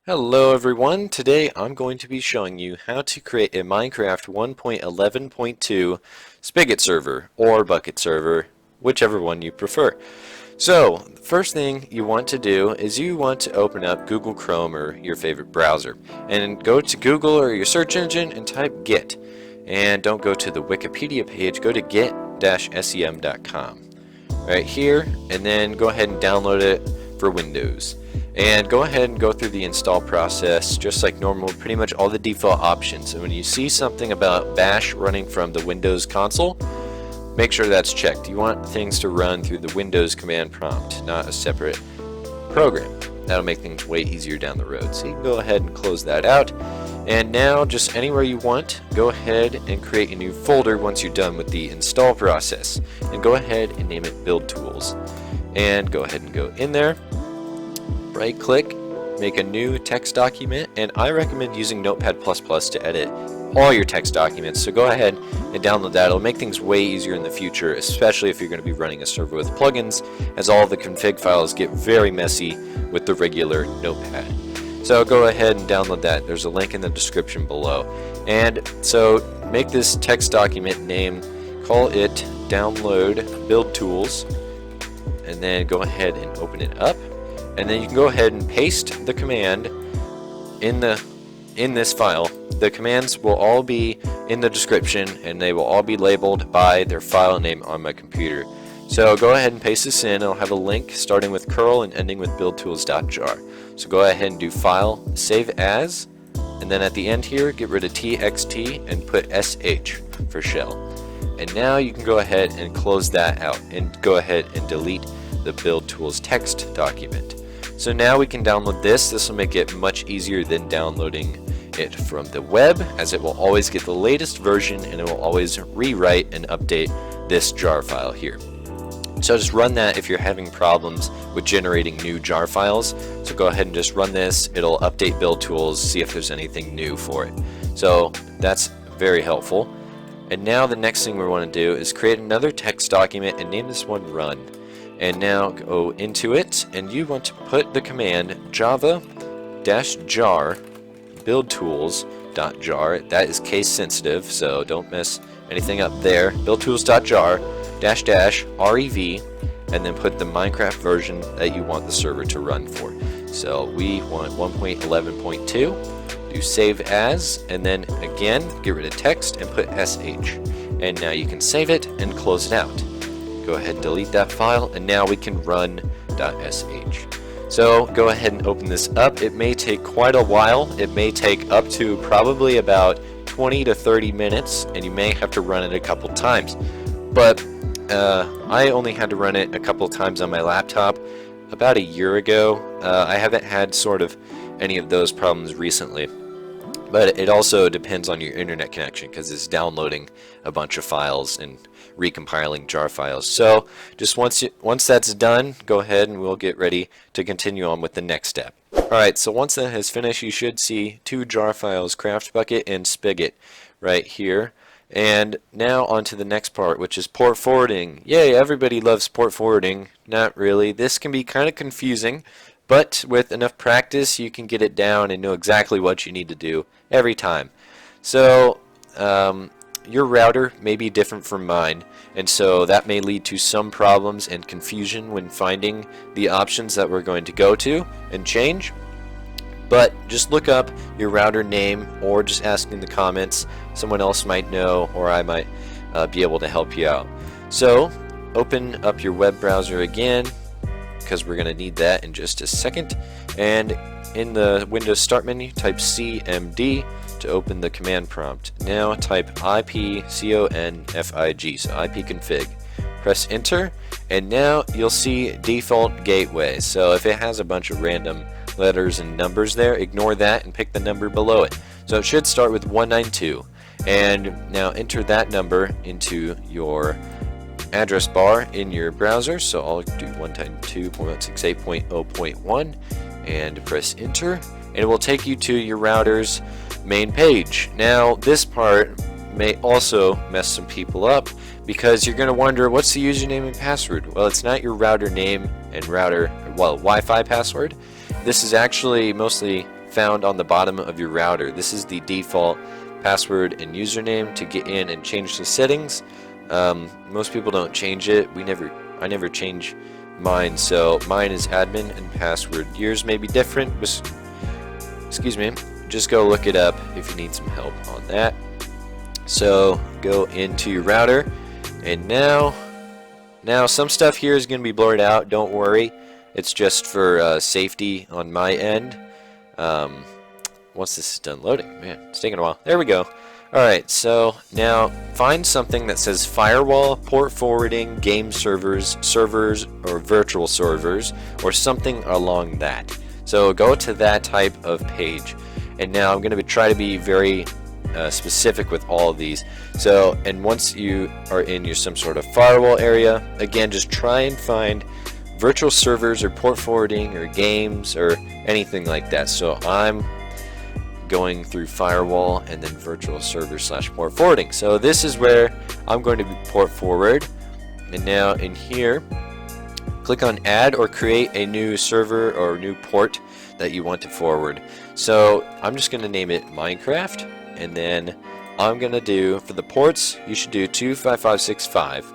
Hello everyone, today I'm going to be showing you how to create a Minecraft 1.11.2 spigot server or Bukkit server, whichever one you prefer. So, the first thing you want to do is you want to open up Google Chrome or your favorite browser and go to Google or your search engine and type Git. And don't go to the Wikipedia page, go to git-sem.com right here, and then go ahead and download it for Windows. And go ahead and go through the install process just like normal, pretty much all the default options. And when you see something about bash running from the Windows console, make sure that's checked. You want things to run through the Windows command prompt, not a separate program. That'll make things way easier down the road. So you can go ahead and close that out. And now, just anywhere you want, go ahead and create a new folder once you're done with the install process. And go ahead and name it Build Tools. And go ahead and go in there. Right click, make a new text document, and I recommend using Notepad++ to edit all your text documents, so go ahead and download that. It'll make things way easier in the future, especially if you're going to be running a server with plugins, as all the config files get very messy with the regular Notepad. So go ahead and download that. There's a link in the description below. And so make this text document name, call it download build tools, and then go ahead and open it up. And then you can go ahead and paste the command in this file. The commands will all be in the description, and they will all be labeled by their file name on my computer. So go ahead and paste this in. I'll have a link starting with curl and ending with BuildTools.jar. So go ahead and do File, Save As, and then at the end here, get rid of TXT and put SH for shell. And now you can go ahead and close that out and go ahead and delete the Build Tools text document. So now we can download this. This will make it much easier than downloading it from the web, as it will always get the latest version and it will always rewrite and update this jar file here. So just run that if you're having problems with generating new jar files. So go ahead and just run this. It'll update Build Tools, see if there's anything new for it. So that's very helpful. And now the next thing we want to do is create another text document and name this one Run. And now go into it, and you want to put the command java-jar BuildTools.jar. That is case sensitive, so don't mess anything up there. BuildTools.jar --rev, and then put the Minecraft version that you want the server to run for. So we want 1.11.2. Do save as, and then again get rid of text and put sh. And now you can save it and close it out. Go ahead and delete that file, and now we can run.sh. So go ahead and open this up. It may take quite a while. It may take up to probably about 20 to 30 minutes, and you may have to run it a couple times. But I only had to run it a couple times on my laptop about a year ago. I haven't had sort of any of those problems recently. But it also depends on your internet connection, because it's downloading a bunch of files and recompiling jar files. So just once that's done, go ahead and we'll get ready to continue on with the next step. Alright, so once that has finished, you should see two jar files, Craft Bucket and Spigot, right here. And now on to the next part, which is port forwarding. Yay, everybody loves port forwarding. Not really. This can be kind of confusing, but with enough practice you can get it down and know exactly what you need to do every time. So your router may be different from mine, and so that may lead to some problems and confusion when finding the options that we're going to go to and change. But just look up your router name, or just ask in the comments. Someone else might know, or I might be able to help you out. So open up your web browser again, because we're going to need that in just a second. And in the Windows Start menu, type CMD to open the command prompt. Now type ipconfig, so ipconfig. Press enter, and now you'll see default gateway. So if it has a bunch of random letters and numbers there, ignore that and pick the number below it. So it should start with 192. And now enter that number into your address bar in your browser. So I'll do 192.168.0.1 and press enter, and it will take you to your router's main page. Now this part may also mess some people up, because you're going to wonder, what's the username and password? Well, it's not your router name and router, well, Wi-Fi password. This is actually mostly found on the bottom of your router. This is the default password and username to get in and change the settings. Most people don't change it. I never change mine, so mine is admin and password. Yours may be different. Excuse me. Just go look it up if you need some help on that. So go into your router, and now some stuff here is going to be blurred out. Don't worry, it's just for safety on my end. Once this is done loading, man, it's taking a while. There we go. Alright, so now find something that says Firewall, port forwarding, game servers, or virtual servers, or something along that. So go to that type of page. And now I'm going to try to be very specific with all of these. So, and once you are in some sort of firewall area, again, just try and find virtual servers or port forwarding or games or anything like that. So I'm going through firewall and then virtual server / port forwarding. So this is where I'm going to be port forward. And now in here, click on add or create a new server or new port that you want to forward. So I'm just going to name it Minecraft, and then I'm going to do, for the ports, you should do 25565,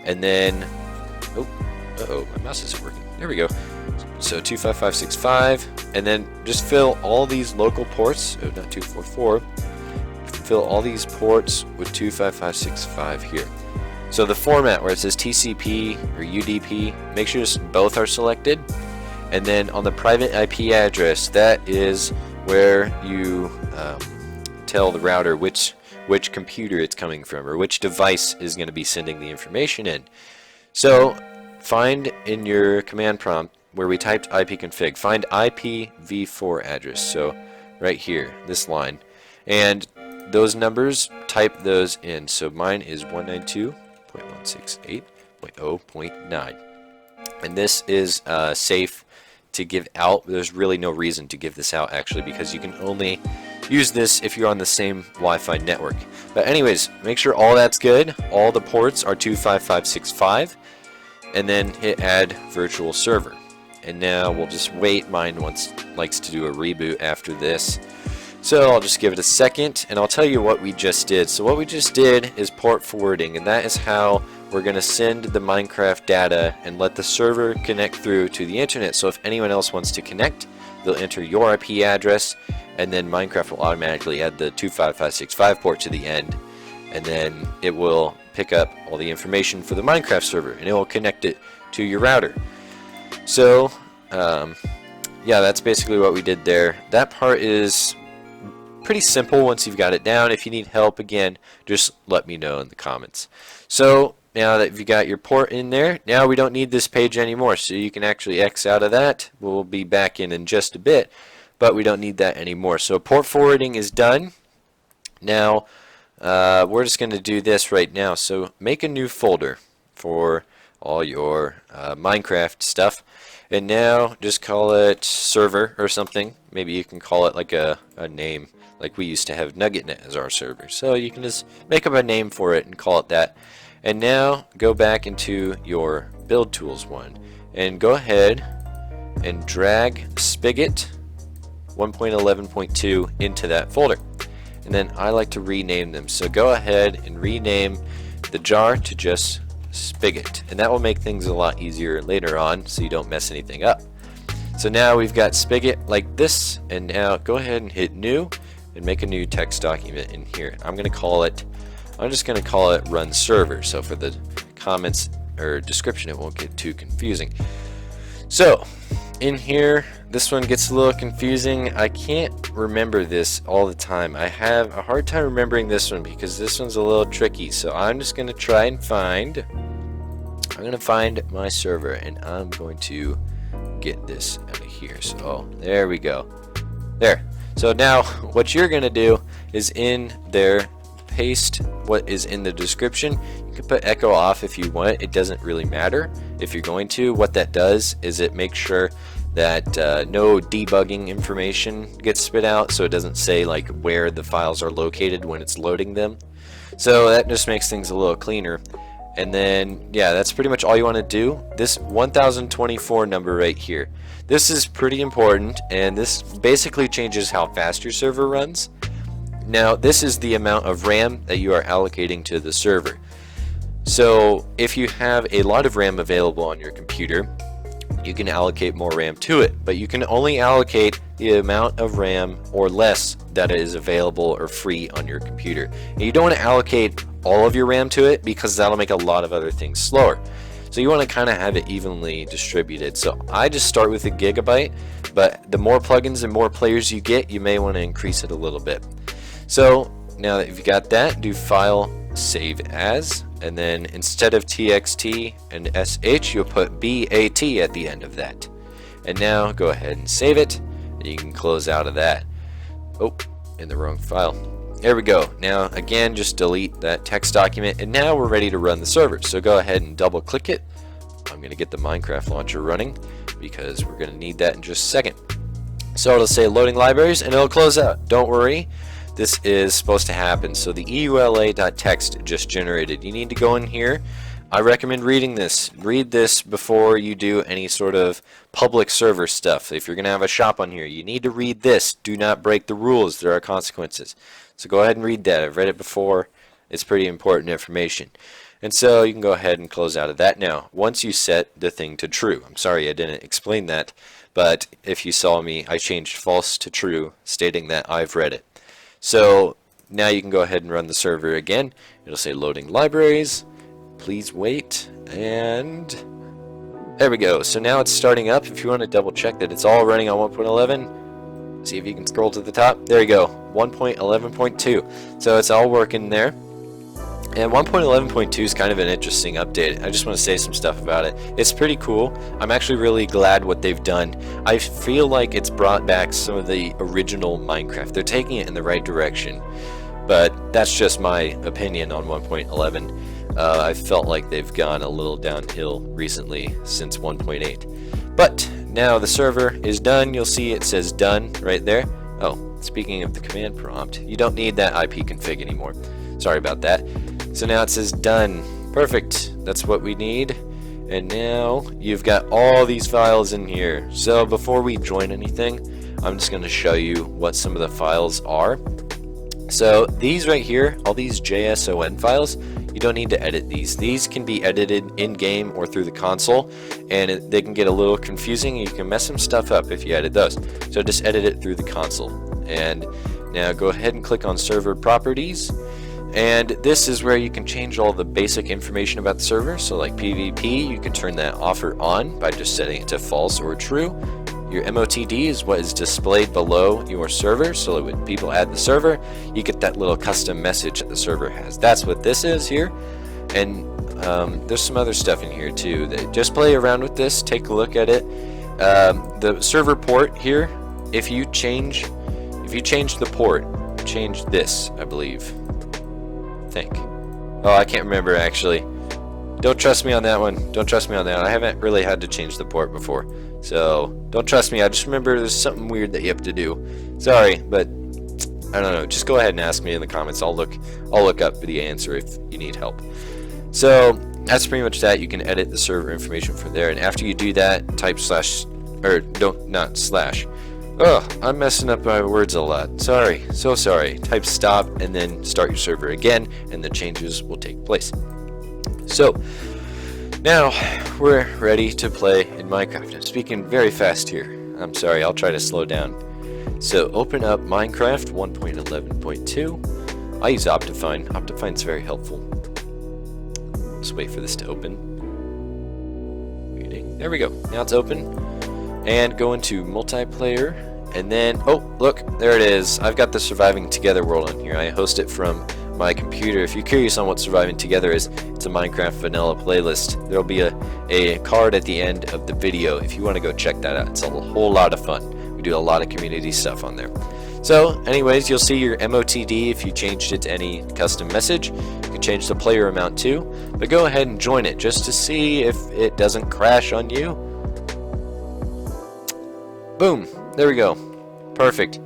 and then, uh-oh, my mouse isn't working. There we go. So 25565, and then just fill all these local ports, not 244, fill all these ports with 25565 here. So the format where it says TCP or UDP, make sure both are selected. And then on the private IP address, that is where you tell the router which computer it's coming from, or which device is going to be sending the information in. So find in your command prompt where we typed ipconfig, find IPv4 address. So right here, this line, and those numbers, type those in. So mine is 192.168.0.9, and this is safe to give out. There's really no reason to give this out actually, because you can only use this if you're on the same Wi-Fi network. But anyways, make sure all that's good. All the ports are 25565, and then hit add virtual server. And now we'll just wait. Mine likes to do a reboot after this, so I'll just give it a second, and I'll tell you what we just did. So what we just did is port forwarding, and that is how we're going to send the Minecraft data and let the server connect through to the internet. So if anyone else wants to connect, they'll enter your IP address, and then Minecraft will automatically add the 25565 port to the end, and then it will pick up all the information for the Minecraft server, and it will connect it to your router. So yeah, that's basically what we did there. That part is pretty simple once you've got it down. If you need help, again, just let me know in the comments. So now that you've got your port in there, now we don't need this page anymore, so you can actually X out of that. We'll be back in just a bit, but we don't need that anymore. So port forwarding is done. Now we're just going to do this right now. So make a new folder for all your Minecraft stuff, and now just call it server or something. Maybe you can call it like a name, like we used to have NuggetNet as our server. So you can just make up a name for it and call it that. And now go back into your Build Tools one and go ahead and drag Spigot 1.11.2 into that folder. And then I like to rename them. So go ahead and rename the jar to just Spigot, and that will make things a lot easier later on so you don't mess anything up. So now we've got Spigot like this, and now go ahead and hit new and make a new text document in here. I'm just going to call it run server, so for the comments or description it won't get too confusing. So in here, this one gets a little confusing. I can't remember this all the time. I have a hard time remembering this one because this one's a little tricky. So I'm just going to try and find my server, and I'm going to get this out of here. So there we go. There. So now what you're going to do is in there, paste what is in the description. You can put echo off if you want. It doesn't really matter if you're going to. What that does is it makes sure that no debugging information gets spit out, so it doesn't say like where the files are located when it's loading them. So that just makes things a little cleaner. And then yeah, that's pretty much all you want to do. This 1024 number right here, This is pretty important, and this basically changes how fast your server runs. Now, this is the amount of RAM that you are allocating to the server. So if you have a lot of RAM available on your computer, you can allocate more RAM to it, but you can only allocate the amount of RAM or less that is available or free on your computer. And you don't want to allocate all of your RAM to it, because that'll make a lot of other things slower. So you want to kind of have it evenly distributed. So I just start with a gigabyte, but the more plugins and more players you get, you may want to increase it a little bit. So now that you've got that, do file save as, and then instead of txt and sh, you'll put bat at the end of that. And now go ahead and save it, and you can close out of that. Oh, in the wrong file. There we go. Now again, just delete that text document, and now we're ready to run the server. So go ahead and double click it. I'm going to get the Minecraft launcher running, because we're going to need that in just a second. So it'll say loading libraries, and it'll close out. Don't worry, this is supposed to happen. So the eula.txt just generated. You need to go in here. I recommend reading this. Read this before you do any sort of public server stuff. If you're going to have a shop on here, you need to read this. Do not break the rules. There are consequences. So go ahead and read that. I've read it before. It's pretty important information. And so you can go ahead and close out of that now, once you set the thing to true. I'm sorry I didn't explain that, but if you saw me, I changed false to true, stating that I've read it. So now you can go ahead and run the server again. It'll say loading libraries. Please wait, and there we go. So now it's starting up. If you want to double check that it's all running on 1.11, see if you can scroll to the top. There you go, 1.11.2. So it's all working there. And 1.11.2 is kind of an interesting update. I just want to say some stuff about it. It's pretty cool. I'm actually really glad what they've done. I feel like it's brought back some of the original Minecraft. They're taking it in the right direction. But that's just my opinion on 1.11. I felt like they've gone a little downhill recently since 1.8. But now the server is done. You'll see it says done right there. Oh, speaking of the command prompt, you don't need that IP config anymore. Sorry about that. So now it says done. Perfect. That's what we need. And now you've got all these files in here. So before we join anything, I'm just going to show you what some of the files are. So these right here, all these JSON files, you don't need to edit these. These can be edited in-game or through the console, and they can get a little confusing, and you can mess some stuff up if you edit those. So just edit it through the console. And now go ahead and click on server properties. And this is where you can change all the basic information about the server. So like PvP, you can turn that off or on by just setting it to false or true. Your Motd is what is displayed below your server, so that when people add the server, you get that little custom message that the server has. That's what this is here. And there's some other stuff in here too. That just play around with this, take a look at it. The server port here, if you change the port, change this, I believe. Oh, I can't remember actually. Don't trust me on that one. Don't trust me on that one. I haven't really had to change the port before, so don't trust me. I just remember there's something weird that you have to do. Sorry, but I don't know. Just go ahead and ask me in the comments. I'll look up the answer if you need help. So that's pretty much that. You can edit the server information from there, and after you do that, type slash, or don't, not slash. Oh, I'm messing up my words a lot. Sorry, so sorry. Type stop and then start your server again, and the changes will take place. So now we're ready to play in Minecraft. I'm speaking very fast here. I'm sorry, I'll try to slow down. So open up Minecraft 1.11.2. I use Optifine. Optifine's very helpful. Let's wait for this to open. Waiting. There we go. Now it's open. And go into multiplayer, and then, oh, look, there it is. I've got the Surviving Together world on here. I host it from my computer. If you're curious on what Surviving Together is, it's a Minecraft vanilla playlist. There'll be a card at the end of the video if you want to go check that out. It's a whole lot of fun. We do a lot of community stuff on there. So anyways, you'll see your Motd if you changed it to any custom message. You can change the player amount too, but go ahead and join it just to see if it doesn't crash on you. Boom, there we go. Perfect.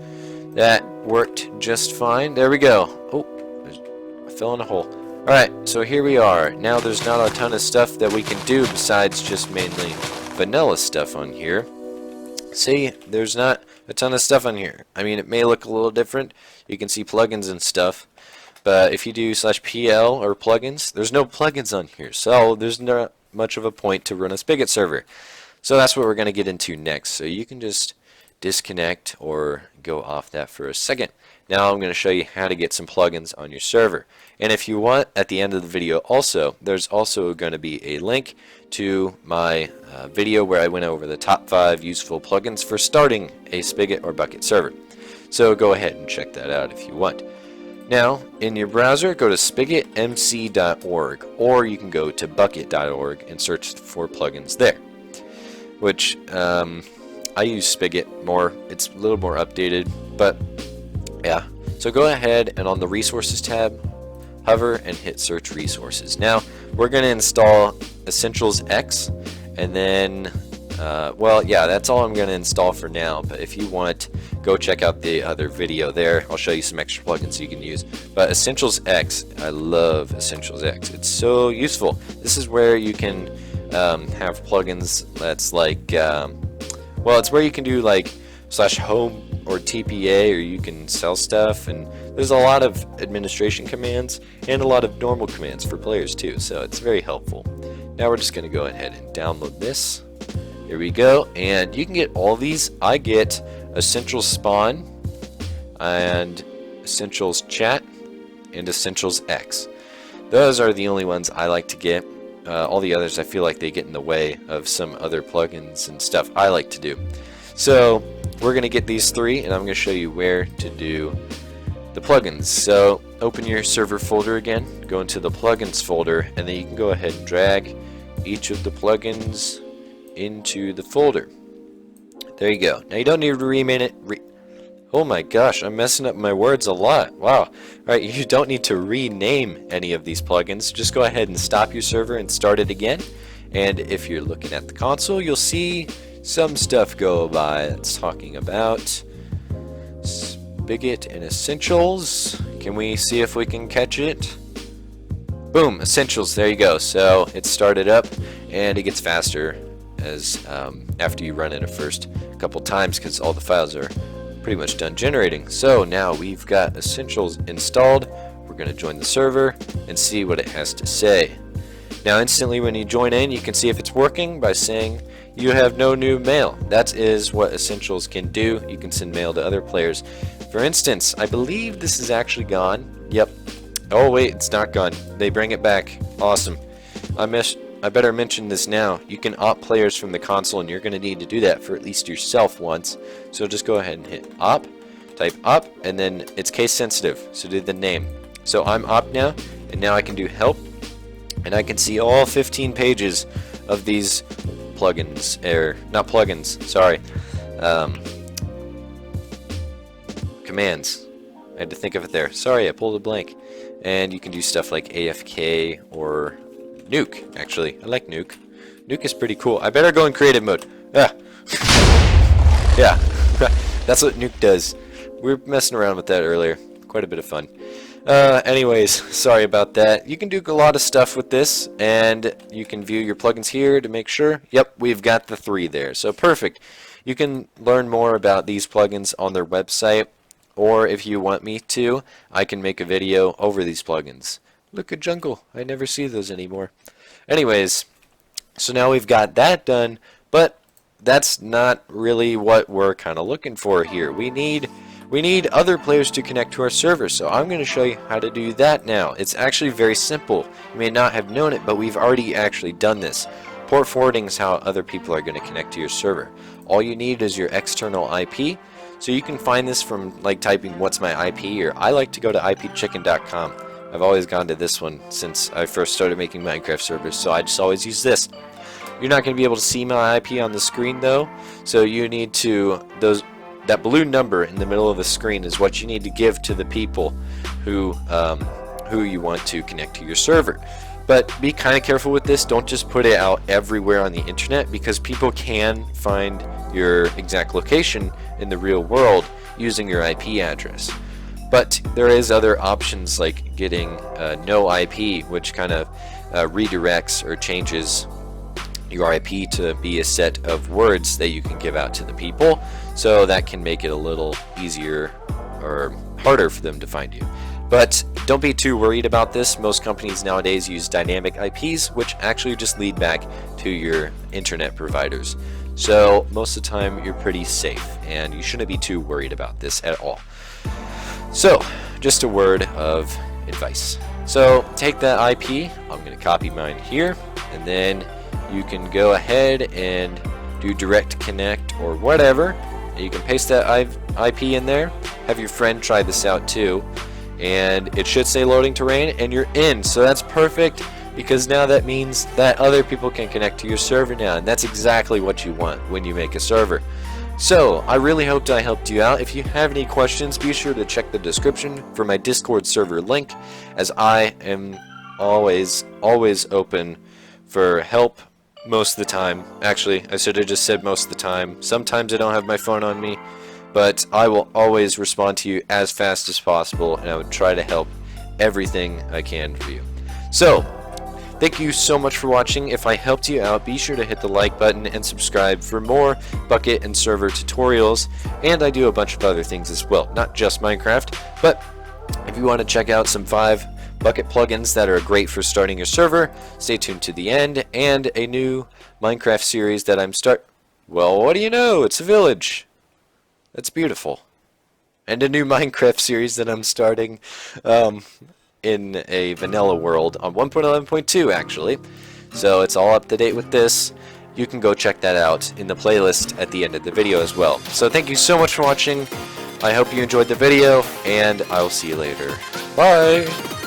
That worked just fine. There we go. Oh, I fell in a hole. Alright, so here we are. Now there's not a ton of stuff that we can do besides just mainly vanilla stuff on here. See, there's not a ton of stuff on here. I mean, it may look a little different. You can see plugins and stuff. But if you do /pl or plugins, there's no plugins on here. So there's not much of a point to run a Spigot server. So that's what we're going to get into next. So you can just disconnect or go off that for a second. Now I'm going to show you how to get some plugins on your server. And if you want, at the end of the video also, there's also going to be a link to my video where I went over the top 5 useful plugins for starting a Spigot or Bukkit server. So go ahead and check that out if you want. Now, in your browser, go to spigotmc.org, or you can go to bukkit.org and search for plugins there, which I use Spigot more. It's a little more updated, but yeah. So go ahead and on the Resources tab, hover and hit Search Resources. Now, we're going to install Essentials X, and then, well, yeah, that's all I'm going to install for now, but if you want, go check out the other video there. I'll show you some extra plugins you can use. But Essentials X, I love Essentials X. It's so useful. This is where you can have plugins that's like, well, it's where you can do like /home or TPA, or you can sell stuff, and there's a lot of administration commands and a lot of normal commands for players too, so it's very helpful. Now we're just going to go ahead and download this. Here we go, and you can get all these. I get Essentials Spawn and Essentials Chat and Essentials X. Those are the only ones I like to get. All the others I feel like they get in the way of some other plugins and stuff I like to do. So we're going to get these 3, and I'm going to show you where to do the plugins. So open your server folder again, go into the plugins folder, and then you can go ahead and drag each of the plugins into the folder. There you go. Now you don't need to rename it. Oh my gosh, I'm messing up my words a lot. Wow. Alright, you don't need to rename any of these plugins. Just go ahead and stop your server and start it again. And if you're looking at the console, you'll see some stuff go by. It's talking about Spigot and Essentials. Can we see if we can catch it? Boom, Essentials, there you go. So it started up, and it gets faster as after you run it a first couple times, because all the files are pretty much done generating. So now we've got Essentials installed. We're going to join the server and see what it has to say. Now instantly when you join in, you can see if it's working by saying you have no new mail. That is what Essentials can do. You can send mail to other players. For instance, I believe this is actually gone. Yep. Oh wait, it's not gone. They bring it back. Awesome. I better mention this now. You can opt players from the console, and you're going to need to do that for at least yourself once. So just go ahead and hit opt, type opt, and then it's case sensitive, so do the name. So I'm opt now, and now I can do help, and I can see all 15 pages of these plugins, or not plugins, sorry, commands. I had to think of it there. Sorry, I pulled a blank. And you can do stuff like AFK or nuke, actually. I like nuke. Nuke is pretty cool. I better go in creative mode. Ah. Yeah, that's what nuke does. We were messing around with that earlier. Quite a bit of fun. Anyways, sorry about that. You can do a lot of stuff with this, and you can view your plugins here to make sure. Yep, we've got the 3 there. So perfect. You can learn more about these plugins on their website, or if you want me to, I can make a video over these plugins. Look at jungle. I never see those anymore. Anyways, so now we've got that done, but that's not really what we're kind of looking for here. We need other players to connect to our server, so I'm going to show you how to do that now. It's actually very simple. You may not have known it, but we've already actually done this. Port forwarding is how other people are going to connect to your server. All you need is your external IP. So you can find this from like typing what's my IP, or I like to go to ipchicken.com. I've always gone to this one since I first started making Minecraft servers, so I just always use this. You're not going to be able to see my IP on the screen though, so you need to, that blue number in the middle of the screen is what you need to give to the people who you want to connect to your server. But be kind of careful with this. Don't just put it out everywhere on the internet, because people can find your exact location in the real world using your IP address. But there is other options like getting no IP, which kind of redirects or changes your IP to be a set of words that you can give out to the people, so that can make it a little easier or harder for them to find you. But don't be too worried about this. Most companies nowadays use dynamic IPs, which actually just lead back to your internet providers. So most of the time you're pretty safe, and you shouldn't be too worried about this at all. So just a word of advice. So take that IP, I'm going to copy mine here, and then you can go ahead and do direct connect or whatever. You can paste that IP in there, have your friend try this out too, and it should say loading terrain, and you're in. So that's perfect, because now that means that other people can connect to your server now, and that's exactly what you want when you make a server. So I really hoped I helped you out. If you have any questions, be sure to check the description for my Discord server link, as I am always open for help most of the time. Actually, I should have just said most of the time. Sometimes I don't have my phone on me, but I will always respond to you as fast as possible, and I would try to help everything I can for you. So thank you so much for watching. If I helped you out, be sure to hit the like button and subscribe for more Bukkit and server tutorials, and I do a bunch of other things as well, not just Minecraft. But if you want to check out some 5 Bukkit plugins that are great for starting your server, stay tuned to the end, and a new Minecraft series that well, what do you know, it's a village. That's beautiful. And a new Minecraft series that I'm starting in a vanilla world on 1.11.2 actually. So it's all up to date with this. You can go check that out in the playlist at the end of the video as well. So thank you so much for watching. I hope you enjoyed the video, and I will see you later. Bye!